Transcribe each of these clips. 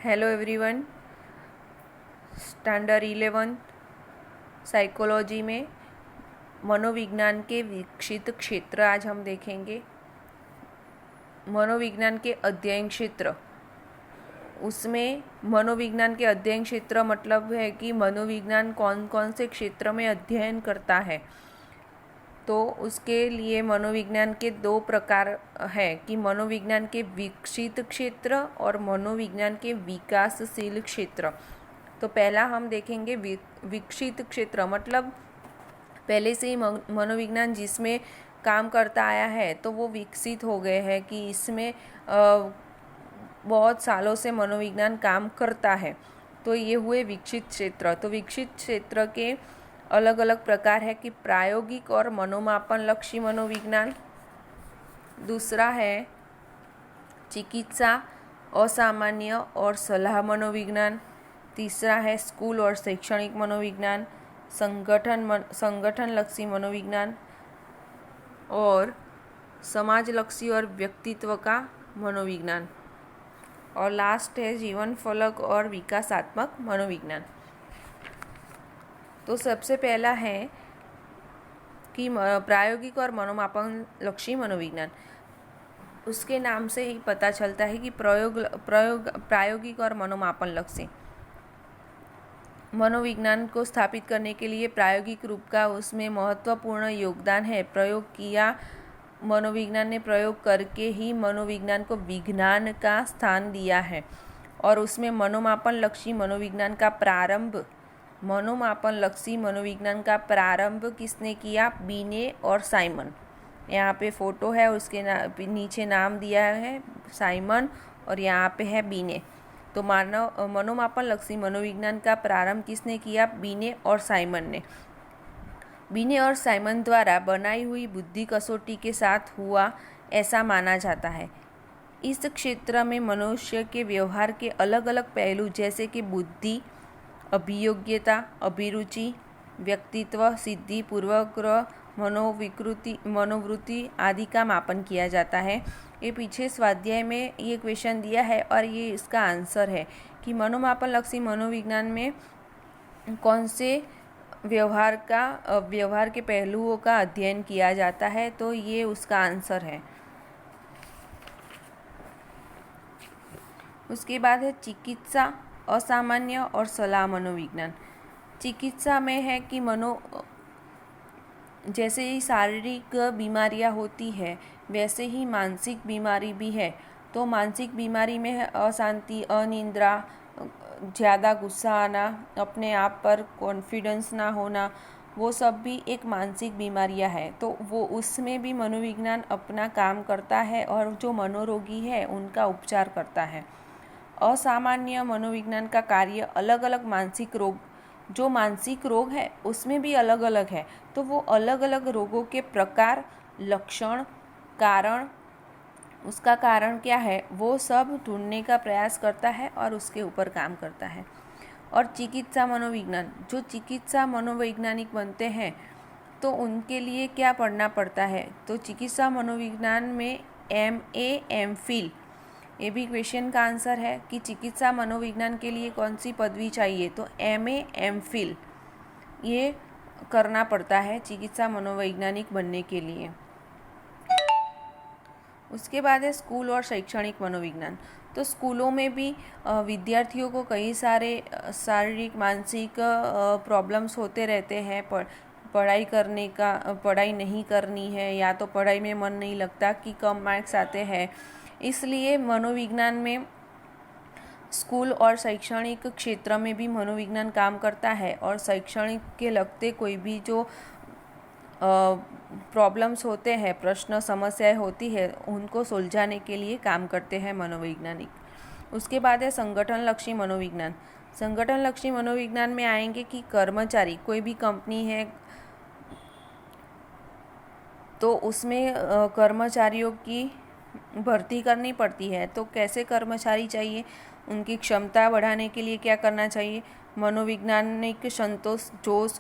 Hello everyone. Standard 11 psychology में मनोविज्ञान के विकसित क्षेत्र आज हम देखेंगे। मनोविज्ञान के अध्ययन क्षेत्र, उसमें मनोविज्ञान के अध्ययन क्षेत्र मतलब है कि मनोविज्ञान कौन कौन से क्षेत्र में अध्ययन करता है। तो उसके लिए मनोविज्ञान के दो प्रकार है कि मनोविज्ञान के विकसित क्षेत्र और मनोविज्ञान के विकासशील क्षेत्र। तो पहला हम देखेंगे विकसित क्षेत्र, मतलब पहले से ही मनोविज्ञान जिसमें काम करता आया है तो वो विकसित हो गए हैं कि इसमें बहुत सालों से मनोविज्ञान काम करता है। तो ये हुए विकसित क्षेत्र। तो विकसित क्षेत्र के अलग अलग प्रकार है कि प्रायोगिक और मनोमापन लक्षी मनोविज्ञान, दूसरा है चिकित्सा, असामान्य और सलाह मनोविज्ञान, तीसरा है स्कूल और शैक्षणिक मनोविज्ञान, संगठन लक्षी मनोविज्ञान और समाज लक्षी और व्यक्तित्व का मनोविज्ञान, और लास्ट है जीवन फलक और विकासात्मक मनोविज्ञान। तो सबसे पहला है कि प्रायोगिक और मनोमापन लक्षी मनोविज्ञान। उसके नाम से ही पता चलता है कि प्रायोगिक और मनोमापन लक्षी मनोविज्ञान को स्थापित करने के लिए प्रायोगिक रूप का उसमें महत्वपूर्ण योगदान है। प्रयोग किया, मनोविज्ञान ने प्रयोग करके ही मनोविज्ञान को विज्ञान का स्थान दिया है। और उसमें मनोमापन लक्षी मनोविज्ञान का प्रारंभ किसने किया? बीने और साइमन। यहाँ पे फोटो है, उसके नीचे नाम दिया है साइमन और यहाँ पे है बीने। तो मनोमापन लक्षी मनोविज्ञान का प्रारंभ किसने किया? बीने और साइमन ने। बीने और साइमन द्वारा बनाई हुई बुद्धि कसौटी के साथ हुआ ऐसा माना जाता है। इस क्षेत्र में मनुष्य के व्यवहार के अलग अलग पहलू जैसे कि बुद्धि, अभियोग्यता, अभिरुचि, व्यक्तित्व, सिद्धि, पूर्वाग्रह, मनोवृत्ति आदि का मापन किया जाता है। ये पीछे स्वाध्याय में ये क्वेश्चन दिया है और ये इसका आंसर है कि मनोमापन लक्षी मनोविज्ञान में कौन से व्यवहार के पहलुओं का अध्ययन किया जाता है। तो ये उसका आंसर है। उसके बाद है चिकित्सा, असामान्य और सलाह मनोविज्ञान। चिकित्सा में है कि जैसे ही शारीरिक बीमारियां होती है वैसे ही मानसिक बीमारी भी है। तो मानसिक बीमारी में है अशांति, अनिद्रा, ज़्यादा गुस्सा आना, अपने आप पर कॉन्फिडेंस ना होना, वो सब भी एक मानसिक बीमारियां है। तो वो उसमें भी मनोविज्ञान अपना काम करता है और जो मनोरोगी है उनका उपचार करता है। असामान्य मनोविज्ञान का कार्य अलग अलग मानसिक रोग है उसमें भी अलग अलग है। तो वो अलग अलग रोगों के प्रकार, लक्षण, कारण, उसका कारण क्या है वो सब ढूंढने का प्रयास करता है और उसके ऊपर काम करता है। और चिकित्सा मनोविज्ञान, जो चिकित्सा मनोवैज्ञानिक बनते हैं तो उनके लिए क्या पढ़ना पड़ता है? तो चिकित्सा मनोविज्ञान में MA MPhil, ये भी क्वेश्चन का आंसर है कि चिकित्सा मनोविज्ञान के लिए कौन सी पदवी चाहिए? तो MA MPhil ये करना पड़ता है चिकित्सा मनोवैज्ञानिक बनने के लिए। उसके बाद है स्कूल और शैक्षणिक मनोविज्ञान। तो स्कूलों में भी विद्यार्थियों को कई सारे शारीरिक मानसिक प्रॉब्लम्स होते रहते हैं। पढ़ाई नहीं करनी है या तो पढ़ाई में मन नहीं लगता कि कम मार्क्स आते हैं। इसलिए मनोविज्ञान में स्कूल और शैक्षणिक क्षेत्र में भी मनोविज्ञान काम करता है और शैक्षणिक के लगते कोई भी जो प्रॉब्लम्स होते हैं, प्रश्न समस्याएं होती है, उनको सुलझाने के लिए काम करते हैं मनोवैज्ञानिक। उसके बाद है संगठन लक्षी मनोविज्ञान। संगठन लक्षी मनोविज्ञान में आएंगे कि कर्मचारी, कोई भी कंपनी है तो उसमें कर्मचारियों की भर्ती करनी पड़ती है। तो कैसे कर्मचारी चाहिए, उनकी क्षमता बढ़ाने के लिए क्या करना चाहिए? मनोवैज्ञानिक संतोष, जोश,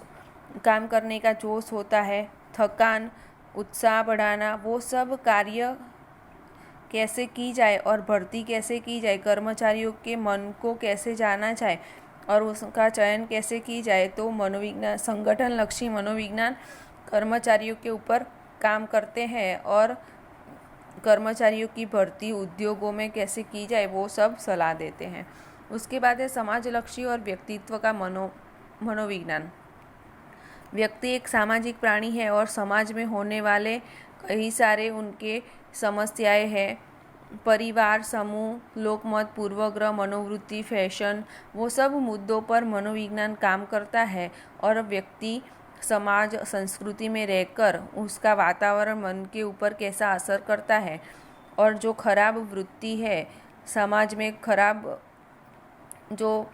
काम करने का जोश होता है, थकान, उत्साह बढ़ाना, वो सब कार्य कैसे की जाए और भर्ती कैसे की जाए, कर्मचारियों के मन को कैसे जाना जाए और उसका चयन कैसे की जाए। तो मनोविज्ञान, संगठन लक्षी मनोविज्ञान कर्मचारियों के ऊपर काम करते हैं और कर्मचारियों की भर्ती उद्योगों में कैसे की जाए वो सब सलाह देते हैं। उसके बाद है समाजलक्षी और व्यक्तित्व का मनोविज्ञान। व्यक्ति एक सामाजिक प्राणी है और समाज में होने वाले कई सारे उनके समस्याएं हैं। परिवार, समूह, लोकमत, पूर्वग्रह, मनोवृत्ति, फैशन, वो सब मुद्दों पर मनोविज्ञान काम करता है और व्यक्ति समाज संस्कृति में रहकर उसका वातावरण मन के ऊपर कैसा असर करता है और जो खराब वृत्ति है समाज में, खराब जो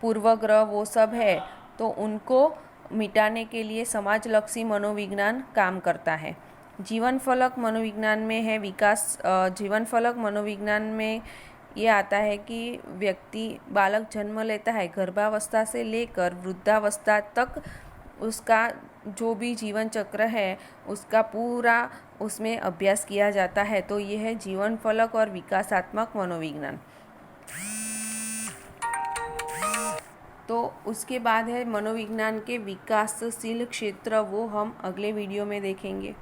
पूर्वग्रह वो सब है, तो उनको मिटाने के लिए समाजलक्षी मनोविज्ञान काम करता है। जीवन फलक मनोविज्ञान में है विकास। जीवन फलक मनोविज्ञान में ये आता है कि व्यक्ति, बालक जन्म लेता है, गर्भावस्था से लेकर वृद्धावस्था तक उसका जो भी जीवन चक्र है उसका पूरा उसमें अभ्यास किया जाता है। तो ये है जीवन फलक और विकासात्मक मनोविज्ञान। तो उसके बाद है मनोविज्ञान के विकासशील क्षेत्र, वो हम अगले वीडियो में देखेंगे।